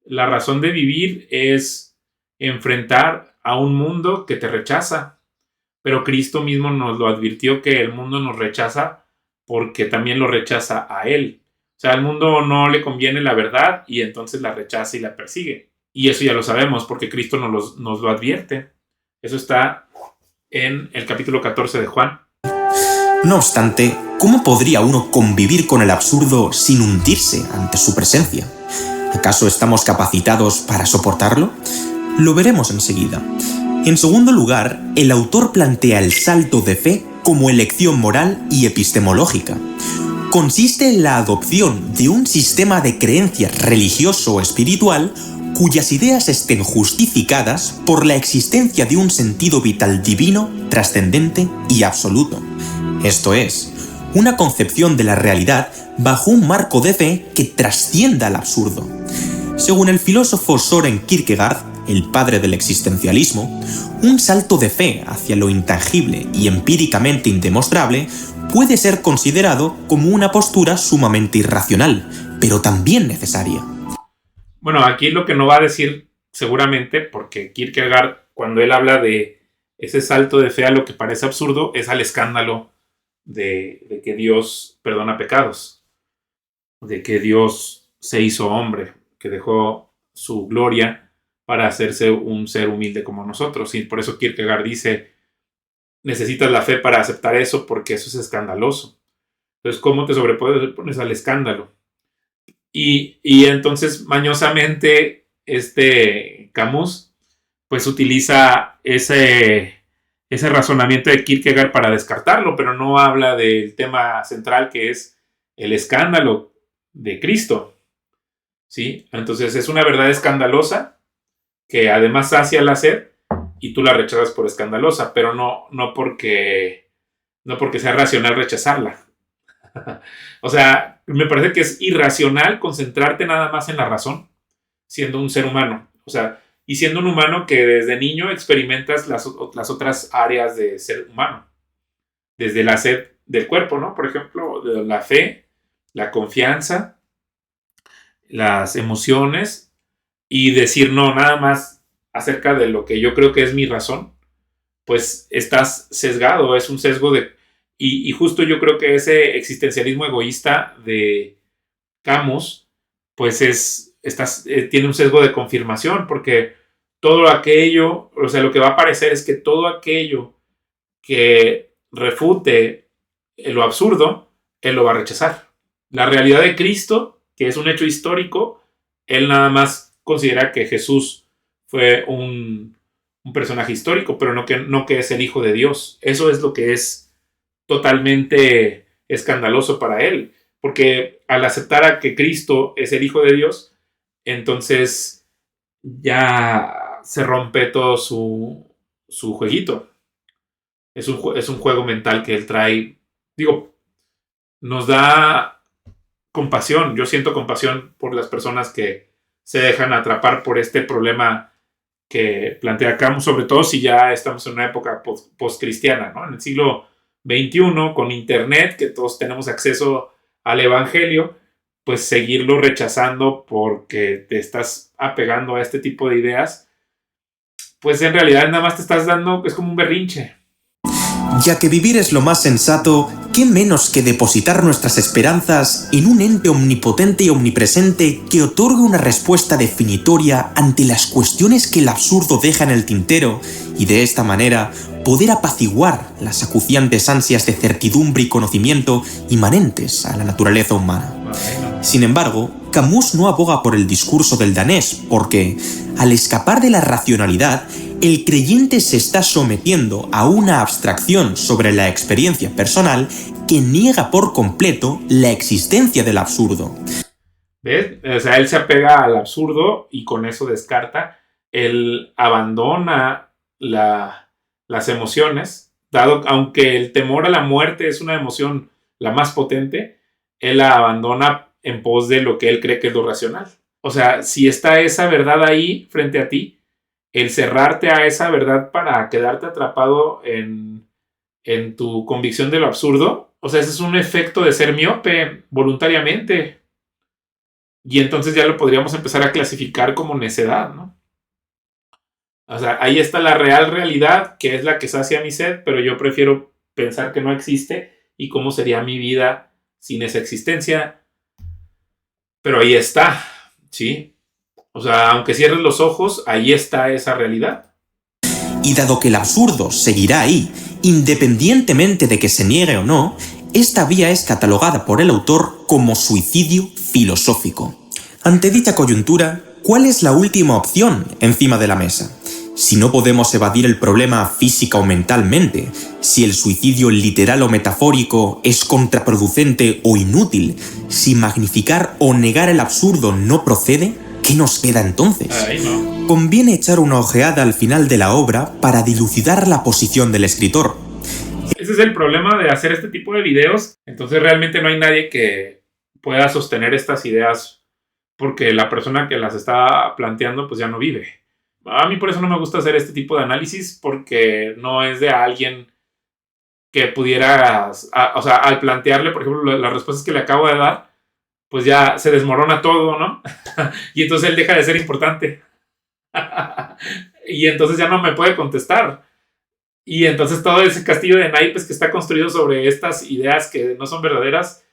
la razón de vivir es enfrentar a un mundo que te rechaza. Pero Cristo mismo nos lo advirtió, que el mundo nos rechaza porque también lo rechaza a él. O sea, al mundo no le conviene la verdad y entonces la rechaza y la persigue. Y eso ya lo sabemos porque Cristo nos lo advierte. Eso está en el capítulo 14 de Juan. No obstante, ¿cómo podría uno convivir con el absurdo sin hundirse ante su presencia? ¿Acaso estamos capacitados para soportarlo? Lo veremos enseguida. En segundo lugar, el autor plantea el salto de fe como elección moral y epistemológica. Consiste en la adopción de un sistema de creencias religioso o espiritual cuyas ideas estén justificadas por la existencia de un sentido vital divino, trascendente y absoluto. Esto es, una concepción de la realidad bajo un marco de fe que trascienda al absurdo. Según el filósofo Søren Kierkegaard, el padre del existencialismo, un salto de fe hacia lo intangible y empíricamente indemostrable puede ser considerado como una postura sumamente irracional, pero también necesaria. Bueno, aquí lo que no va a decir seguramente, porque Kierkegaard, cuando él habla de ese salto de fe a lo que parece absurdo, es al escándalo de que Dios perdona pecados, de que Dios se hizo hombre, que dejó su gloria para hacerse un ser humilde como nosotros. Y por eso Kierkegaard dice, necesitas la fe para aceptar eso porque eso es escandaloso. Entonces, ¿cómo te sobrepones al escándalo? Y entonces, mañosamente, Camus, pues utiliza ese razonamiento de Kierkegaard para descartarlo, pero no habla del tema central que es el escándalo de Cristo. ¿Sí? Entonces, es una verdad escandalosa que además sacia la sed y tú la rechazas por escandalosa, pero no porque sea racional rechazarla. O sea, me parece que es irracional concentrarte nada más en la razón, siendo un ser humano. O sea, y siendo un humano que desde niño experimentas las otras áreas de ser humano. Desde la sed del cuerpo, ¿no? Por ejemplo, la fe, la confianza, las emociones y decir no, nada más acerca de lo que yo creo que es mi razón, pues estás sesgado, es un sesgo de... Y justo yo creo que ese existencialismo egoísta de Camus, pues tiene un sesgo de confirmación, porque todo aquello, o sea, lo que va a aparecer es que todo aquello que refute lo absurdo, él lo va a rechazar. La realidad de Cristo, que es un hecho histórico, él nada más considera que Jesús fue un personaje histórico, pero no que es el Hijo de Dios. Eso es lo que es totalmente escandaloso para él, porque al aceptar a que Cristo es el Hijo de Dios, entonces ya se rompe todo su jueguito. Es un juego mental que él trae. Digo, nos da compasión. Yo siento compasión por las personas que se dejan atrapar por este problema que plantea Camus, sobre todo si ya estamos en una época post-cristiana, ¿no? En el siglo XXI, con internet, que todos tenemos acceso al evangelio, pues seguirlo rechazando porque te estás apegando a este tipo de ideas, pues en realidad nada más te estás dando, es como un berrinche. Ya que vivir es lo más sensato, ¿qué menos que depositar nuestras esperanzas en un ente omnipotente y omnipresente que otorgue una respuesta definitoria ante las cuestiones que el absurdo deja en el tintero y de esta manera poder apaciguar las acuciantes ansias de certidumbre y conocimiento inmanentes a la naturaleza humana? Sin embargo, Camus no aboga por el discurso del danés porque, al escapar de la racionalidad, el creyente se está sometiendo a una abstracción sobre la experiencia personal que niega por completo la existencia del absurdo. ¿Ves? O sea, él se apega al absurdo y con eso descarta. Él abandona las emociones, aunque el temor a la muerte es una emoción la más potente, él la abandona en pos de lo que él cree que es lo racional. O sea, si está esa verdad ahí frente a ti, el cerrarte a esa verdad para quedarte atrapado en tu convicción de lo absurdo, o sea, ese es un efecto de ser miope voluntariamente. Y entonces ya lo podríamos empezar a clasificar como necedad, ¿no? O sea, ahí está la real realidad, que es la que sacia mi sed, pero yo prefiero pensar que no existe y cómo sería mi vida sin esa existencia. Pero ahí está, ¿sí? O sea, aunque cierres los ojos, ahí está esa realidad. Y dado que el absurdo seguirá ahí, independientemente de que se niegue o no, esta vía es catalogada por el autor como suicidio filosófico. Ante dicha coyuntura, ¿cuál es la última opción encima de la mesa? Si no podemos evadir el problema física o mentalmente, si el suicidio literal o metafórico es contraproducente o inútil, si magnificar o negar el absurdo no procede, ¿qué nos queda entonces? No. Conviene echar una ojeada al final de la obra para dilucidar la posición del escritor. Ese es el problema de hacer este tipo de videos. Entonces realmente no hay nadie que pueda sostener estas ideas porque la persona que las está planteando pues ya no vive. A mí por eso no me gusta hacer este tipo de análisis porque no es de alguien que pudiera, o sea, al plantearle, por ejemplo, las respuestas que le acabo de dar, pues ya se desmorona todo, ¿no? Y entonces él deja de ser importante. Y entonces ya no me puede contestar. Y entonces todo ese castillo de naipes que está construido sobre estas ideas que no son verdaderas,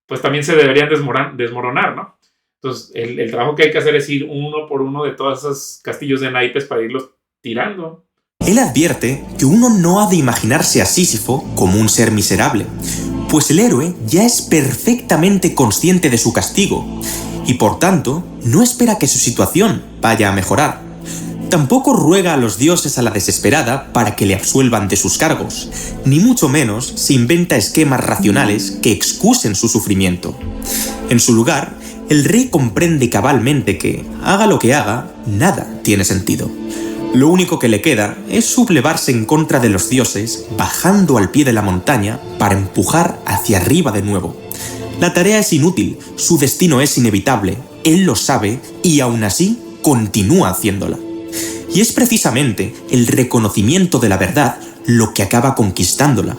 pues también se deberían desmoronar, ¿no? Entonces el trabajo que hay que hacer es ir uno por uno de todos esos castillos de naipes para irlos tirando. Él advierte que uno no ha de imaginarse a Sísifo como un ser miserable, pues el héroe ya es perfectamente consciente de su castigo y por tanto no espera que su situación vaya a mejorar. Tampoco ruega a los dioses a la desesperada para que le absuelvan de sus cargos, ni mucho menos se inventa esquemas racionales que excusen su sufrimiento. En su lugar, el rey comprende cabalmente que, haga lo que haga, nada tiene sentido. Lo único que le queda es sublevarse en contra de los dioses, bajando al pie de la montaña para empujar hacia arriba de nuevo. La tarea es inútil, su destino es inevitable, él lo sabe y aún así continúa haciéndola. Y es precisamente el reconocimiento de la verdad lo que acaba conquistándola,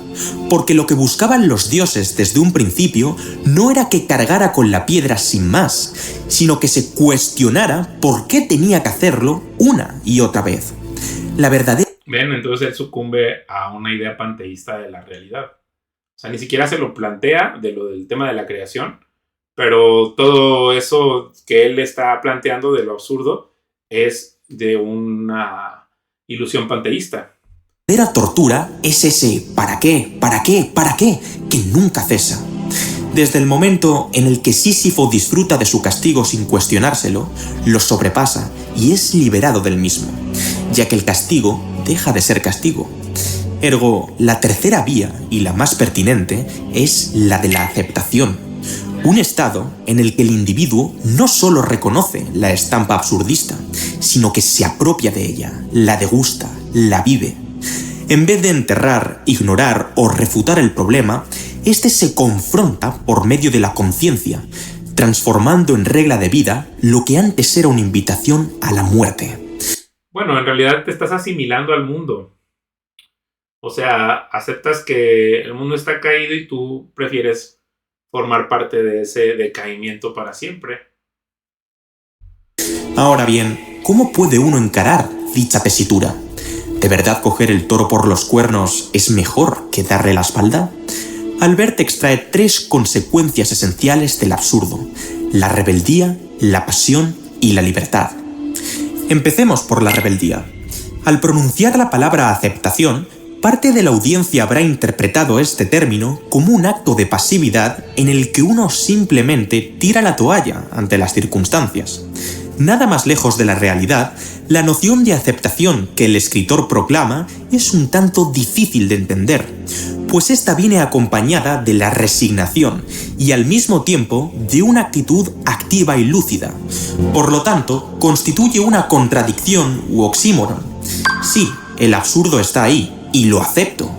porque lo que buscaban los dioses desde un principio no era que cargara con la piedra sin más, sino que se cuestionara por qué tenía que hacerlo una y otra vez. La verdadera... Ven, entonces él sucumbe a una idea panteísta de la realidad. O sea, ni siquiera se lo plantea de lo del tema de la creación, pero todo eso que él está planteando de lo absurdo es de una ilusión panteísta. La verdadera tortura es ese ¿para qué? ¿Para qué? ¿Para qué? Que nunca cesa. Desde el momento en el que Sísifo disfruta de su castigo sin cuestionárselo, lo sobrepasa y es liberado del mismo, ya que el castigo deja de ser castigo. Ergo, la tercera vía, y la más pertinente, es la de la aceptación. Un estado en el que el individuo no solo reconoce la estampa absurdista, sino que se apropia de ella, la degusta, la vive. En vez de enterrar, ignorar o refutar el problema, este se confronta por medio de la conciencia, transformando en regla de vida lo que antes era una invitación a la muerte. Bueno, en realidad te estás asimilando al mundo. O sea, aceptas que el mundo está caído y tú prefieres formar parte de ese decaimiento para siempre. Ahora bien, ¿cómo puede uno encarar dicha tesitura? ¿De verdad coger el toro por los cuernos es mejor que darle la espalda? Albert extrae 3 consecuencias esenciales del absurdo: la rebeldía, la pasión y la libertad. Empecemos por la rebeldía. Al pronunciar la palabra aceptación, parte de la audiencia habrá interpretado este término como un acto de pasividad en el que uno simplemente tira la toalla ante las circunstancias. Nada más lejos de la realidad, la noción de aceptación que el escritor proclama es un tanto difícil de entender, pues esta viene acompañada de la resignación y al mismo tiempo de una actitud activa y lúcida. Por lo tanto, constituye una contradicción u oxímoron. Sí, el absurdo está ahí, y lo acepto,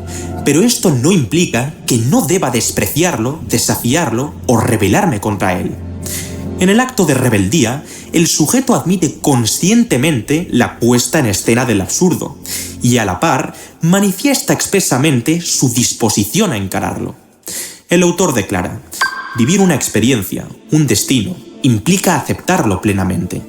pero esto no implica que no deba despreciarlo, desafiarlo o rebelarme contra él. En el acto de rebeldía, el sujeto admite conscientemente la puesta en escena del absurdo y a la par manifiesta expresamente su disposición a encararlo. El autor declara: vivir una experiencia, un destino, implica aceptarlo plenamente.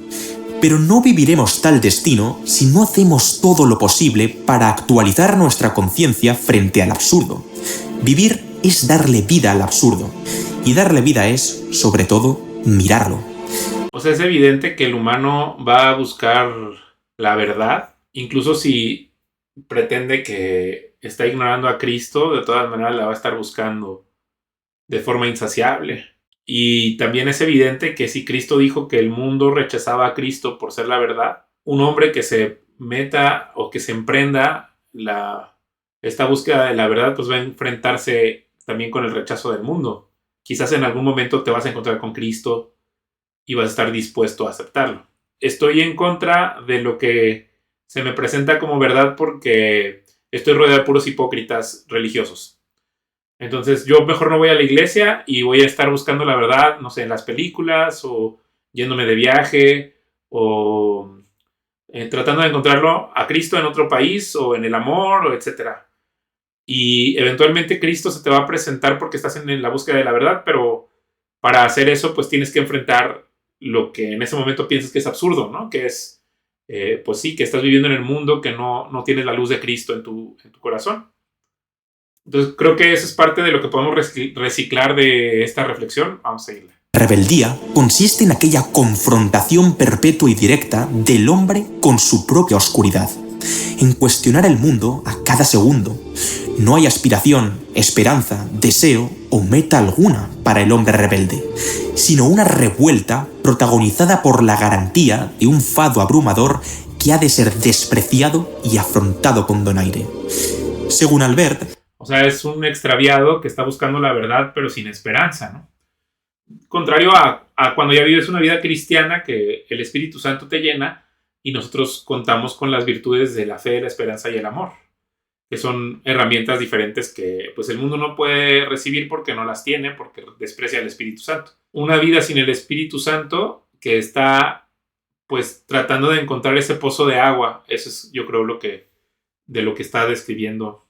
Pero no viviremos tal destino si no hacemos todo lo posible para actualizar nuestra conciencia frente al absurdo. Vivir es darle vida al absurdo, y darle vida es, sobre todo, mirarlo. O sea, es evidente que el humano va a buscar la verdad, incluso si pretende que está ignorando a Cristo, de todas maneras la va a estar buscando de forma insaciable. Y también es evidente que si Cristo dijo que el mundo rechazaba a Cristo por ser la verdad, un hombre que se meta o que se emprenda esta búsqueda de la verdad, pues va a enfrentarse también con el rechazo del mundo. Quizás en algún momento te vas a encontrar con Cristo y vas a estar dispuesto a aceptarlo. Estoy en contra de lo que se me presenta como verdad porque estoy rodeado de puros hipócritas religiosos. Entonces yo mejor no voy a la iglesia y voy a estar buscando la verdad, no sé, en las películas o yéndome de viaje o tratando de encontrarlo a Cristo en otro país o en el amor, o etc. Y eventualmente Cristo se te va a presentar porque estás en la búsqueda de la verdad, pero para hacer eso pues tienes que enfrentar lo que en ese momento piensas que es absurdo, ¿no? Que es, pues sí, que estás viviendo en el mundo, que no tienes la luz de Cristo en tu corazón. Entonces creo que eso es parte de lo que podemos reciclar de esta reflexión. Vamos a seguirle. Rebeldía consiste en aquella confrontación perpetua y directa del hombre con su propia oscuridad, en cuestionar el mundo a cada segundo. No hay aspiración, esperanza, deseo o meta alguna para el hombre rebelde, sino una revuelta protagonizada por la garantía de un fado abrumador que ha de ser despreciado y afrontado con donaire. Según Albert, o sea, es un extraviado que está buscando la verdad, pero sin esperanza, ¿no? Contrario a cuando ya vives una vida cristiana, que el Espíritu Santo te llena y nosotros contamos con las virtudes de la fe, la esperanza y el amor, que son herramientas diferentes que pues el mundo no puede recibir porque no las tiene, porque desprecia al Espíritu Santo. Una vida sin el Espíritu Santo que está pues tratando de encontrar ese pozo de agua, eso es yo creo de lo que está describiendo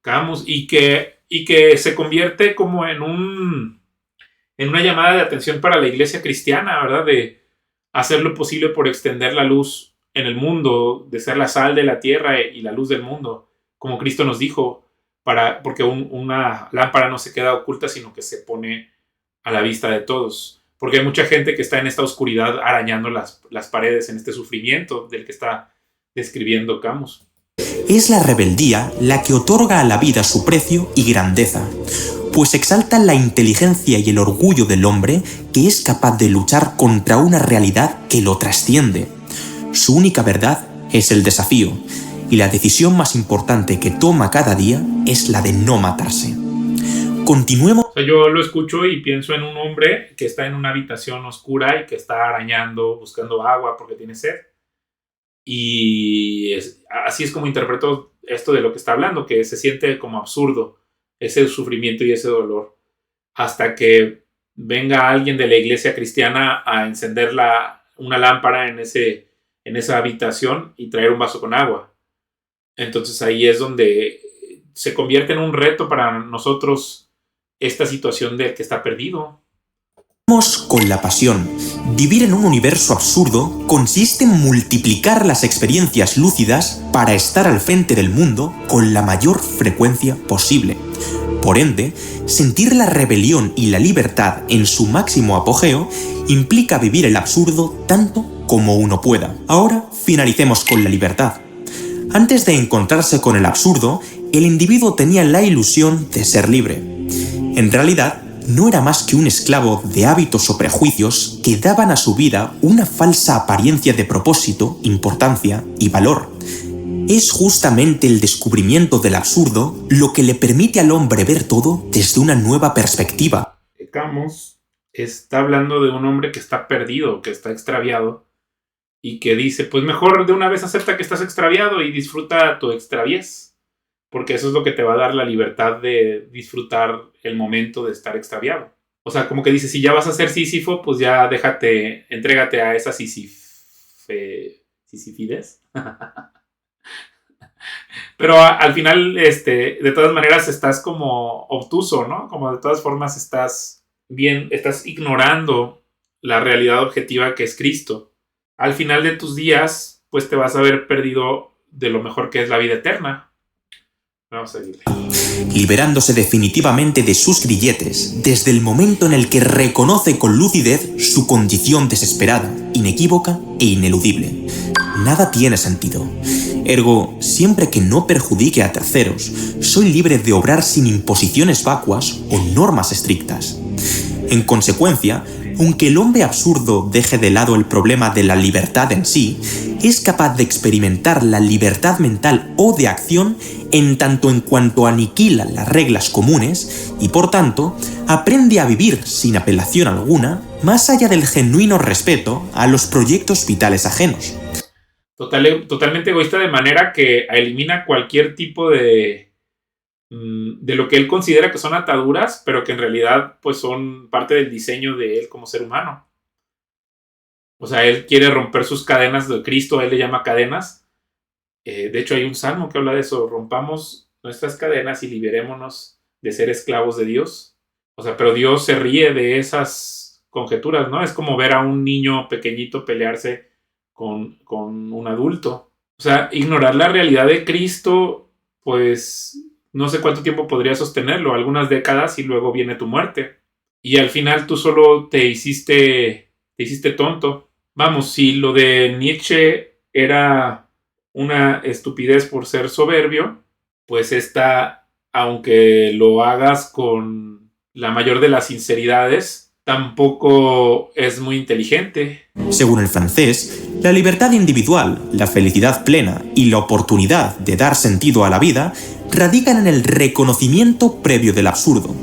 Camus, y que se convierte como en una llamada de atención para la iglesia cristiana, ¿verdad? De hacer lo posible por extender la luz en el mundo, de ser la sal de la tierra y la luz del mundo, como Cristo nos dijo, porque una lámpara no se queda oculta, sino que se pone a la vista de todos. Porque hay mucha gente que está en esta oscuridad arañando las paredes, en este sufrimiento del que está describiendo Camus. Es la rebeldía la que otorga a la vida su precio y grandeza, pues exalta la inteligencia y el orgullo del hombre que es capaz de luchar contra una realidad que lo trasciende. Su única verdad es el desafío, y la decisión más importante que toma cada día es la de no matarse. Continuemos. O sea, yo lo escucho y pienso en un hombre que está en una habitación oscura y que está arañando, buscando agua porque tiene sed. Y así es como interpreto esto de lo que está hablando, que se siente como absurdo ese sufrimiento y ese dolor, hasta que venga alguien de la iglesia cristiana a encender una lámpara en esa habitación y traer un vaso con agua. Entonces ahí es donde se convierte en un reto para nosotros esta situación del que está perdido. Con la pasión. Vivir en un universo absurdo consiste en multiplicar las experiencias lúcidas para estar al frente del mundo con la mayor frecuencia posible. Por ende, sentir la rebelión y la libertad en su máximo apogeo implica vivir el absurdo tanto como uno pueda. Ahora finalicemos con la libertad. Antes de encontrarse con el absurdo, el individuo tenía la ilusión de ser libre. En realidad, no era más que un esclavo de hábitos o prejuicios que daban a su vida una falsa apariencia de propósito, importancia y valor. Es justamente el descubrimiento del absurdo lo que le permite al hombre ver todo desde una nueva perspectiva. Camus está hablando de un hombre que está perdido, que está extraviado, y que dice, pues mejor de una vez acepta que estás extraviado y disfruta tu extraviez. Porque eso es lo que te va a dar la libertad de disfrutar el momento de estar extraviado. O sea, como que dice, si ya vas a ser Sísifo, pues ya entrégate a esa Sísifides. Pero al final, de todas maneras, estás como obtuso, ¿no? Como de todas formas estás ignorando la realidad objetiva que es Cristo. Al final de tus días, pues te vas a haber perdido de lo mejor que es la vida eterna. Vamos a seguirle. Liberándose definitivamente de sus grilletes desde el momento en el que reconoce con lucidez su condición desesperada, inequívoca e ineludible. Nada tiene sentido. Ergo, siempre que no perjudique a terceros, soy libre de obrar sin imposiciones vacuas o normas estrictas. En consecuencia, aunque el hombre absurdo deje de lado el problema de la libertad en sí, es capaz de experimentar la libertad mental o de acción en tanto en cuanto aniquila las reglas comunes y, por tanto, aprende a vivir sin apelación alguna, más allá del genuino respeto a los proyectos vitales ajenos. Totalmente egoísta, de manera que elimina cualquier tipo de lo que él considera que son ataduras, pero que en realidad pues son parte del diseño de él como ser humano. O sea, él quiere romper sus cadenas de Cristo, él le llama cadenas. De hecho, hay un salmo que habla de eso: rompamos nuestras cadenas y liberémonos de ser esclavos de Dios. O sea, pero Dios se ríe de esas conjeturas, ¿no? Es como ver a un niño pequeñito pelearse con un adulto. O sea, ignorar la realidad de Cristo, pues no sé cuánto tiempo podría sostenerlo, algunas décadas, y luego viene tu muerte. Y al final tú solo te hiciste tonto. Vamos, si lo de Nietzsche era una estupidez por ser soberbio, pues esta, aunque lo hagas con la mayor de las sinceridades, tampoco es muy inteligente. Según el francés, la libertad individual, la felicidad plena y la oportunidad de dar sentido a la vida radican en el reconocimiento previo del absurdo,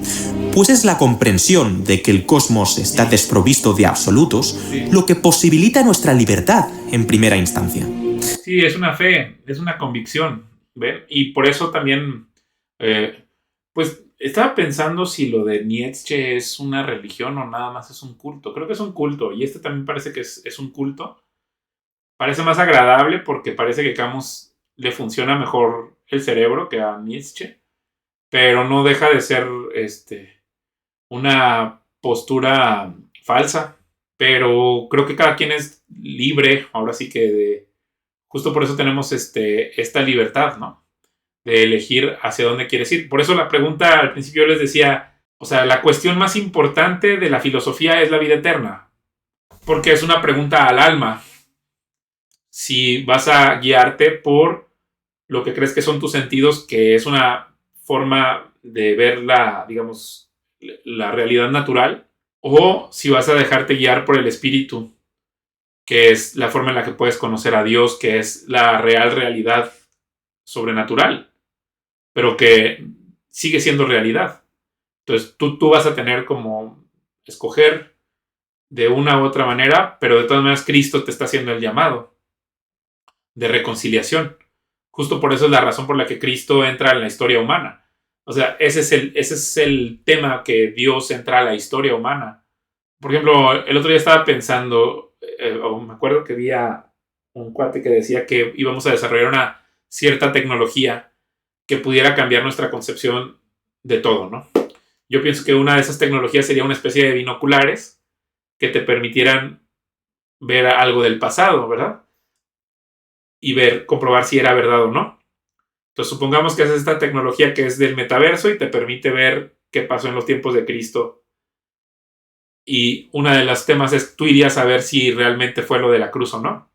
pues es la comprensión de que el cosmos está desprovisto de absolutos lo que posibilita nuestra libertad en primera instancia. Sí, es una fe, es una convicción, ¿ven? Y por eso también, pues estaba pensando si lo de Nietzsche es una religión o nada más es un culto. Creo que es un culto y este también parece que es un culto. Parece más agradable porque parece que Camus le funciona mejor el cerebro que a Nietzsche, pero no deja de ser una postura falsa. Pero creo que cada quien es libre, ahora sí que justo por eso tenemos esta libertad, ¿no? De elegir hacia dónde quieres ir. Por eso la pregunta al principio yo les decía, o sea, la cuestión más importante de la filosofía es la vida eterna, porque es una pregunta al alma. Si vas a guiarte por lo que crees que son tus sentidos, que es una forma de ver digamos, la realidad natural, o si vas a dejarte guiar por el espíritu, que es la forma en la que puedes conocer a Dios, que es la real realidad sobrenatural, pero que sigue siendo realidad. Entonces tú vas a tener como escoger de una u otra manera, pero de todas maneras Cristo te está haciendo el llamado de reconciliación. Justo por eso es la razón por la que Cristo entra en la historia humana. O sea, ese es el tema que Dios entra a la historia humana. Por ejemplo, el otro día estaba pensando, o me acuerdo que vi a un cuate que decía que íbamos a desarrollar una cierta tecnología que pudiera cambiar nuestra concepción de todo, ¿no? Yo pienso que una de esas tecnologías sería una especie de binoculares que te permitieran ver algo del pasado, ¿verdad? Y comprobar si era verdad o no. Entonces supongamos que haces esta tecnología que es del metaverso y te permite ver qué pasó en los tiempos de Cristo. Y una de los temas es, tú irías a ver si realmente fue lo de la cruz o no.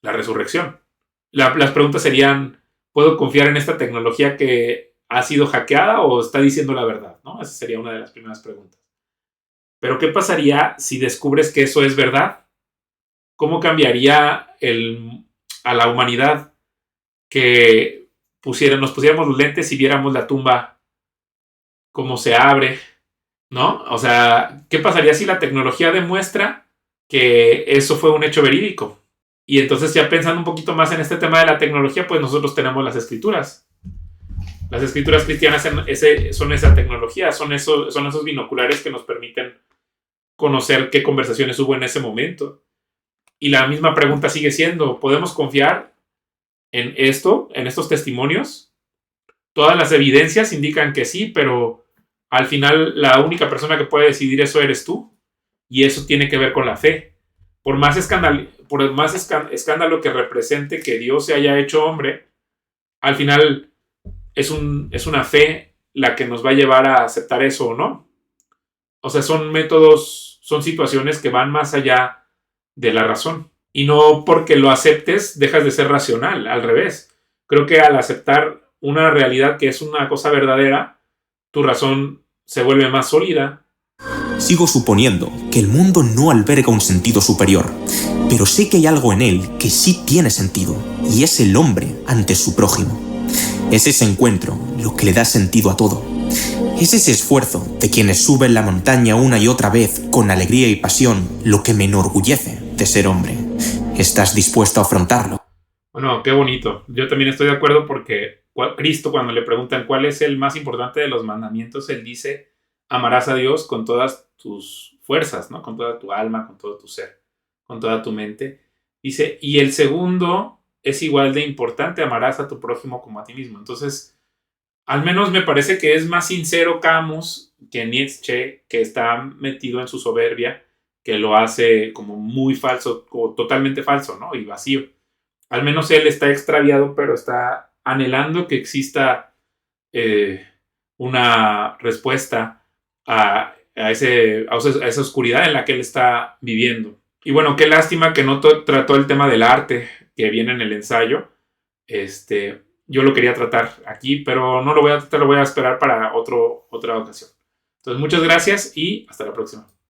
La resurrección. Las preguntas serían, ¿puedo confiar en esta tecnología que ha sido hackeada o está diciendo la verdad? ¿No? Esa sería una de las primeras preguntas. Pero ¿qué pasaría si descubres que eso es verdad? ¿Cómo cambiaría a la humanidad que nos pusiéramos los lentes y viéramos la tumba cómo se abre, ¿no? O sea, ¿qué pasaría si la tecnología demuestra que eso fue un hecho verídico? Y entonces ya pensando un poquito más en este tema de la tecnología, pues nosotros tenemos las escrituras. Las escrituras cristianas son esa tecnología, son esos binoculares que nos permiten conocer qué conversaciones hubo en ese momento. Y la misma pregunta sigue siendo, ¿podemos confiar en estos testimonios? Todas las evidencias indican que sí, pero al final la única persona que puede decidir eso eres tú. Y eso tiene que ver con la fe. Por más escándalo que represente que Dios se haya hecho hombre, al final es una fe la que nos va a llevar a aceptar eso o no. O sea, son métodos, son situaciones que van más allá de la razón. Y no porque lo aceptes dejas de ser racional, al revés. Creo que al aceptar una realidad que es una cosa verdadera, tu razón se vuelve más sólida. Sigo suponiendo que el mundo no alberga un sentido superior, pero sé que hay algo en él que sí tiene sentido, y es el hombre ante su prójimo. Es ese encuentro lo que le da sentido a todo. Es ese esfuerzo de quienes suben la montaña una y otra vez con alegría y pasión lo que me enorgullece de ser hombre. ¿Estás dispuesto a afrontarlo? Bueno, qué bonito. Yo también estoy de acuerdo porque Cristo, cuando le preguntan cuál es el más importante de los mandamientos, él dice, amarás a Dios con todas tus fuerzas, ¿no? Con toda tu alma, con todo tu ser, con toda tu mente. Dice, y el segundo es igual de importante, amarás a tu prójimo como a ti mismo. Entonces, al menos me parece que es más sincero Camus que Nietzsche, que está metido en su soberbia, que lo hace como muy falso, o totalmente falso, ¿no? Y vacío. Al menos él está extraviado, pero está anhelando que exista una respuesta a esa oscuridad en la que él está viviendo. Y bueno, qué lástima que no trató el tema del arte que viene en el ensayo. Yo lo quería tratar aquí, pero no lo voy a tratar, lo voy a esperar para otra ocasión. Entonces, muchas gracias y hasta la próxima.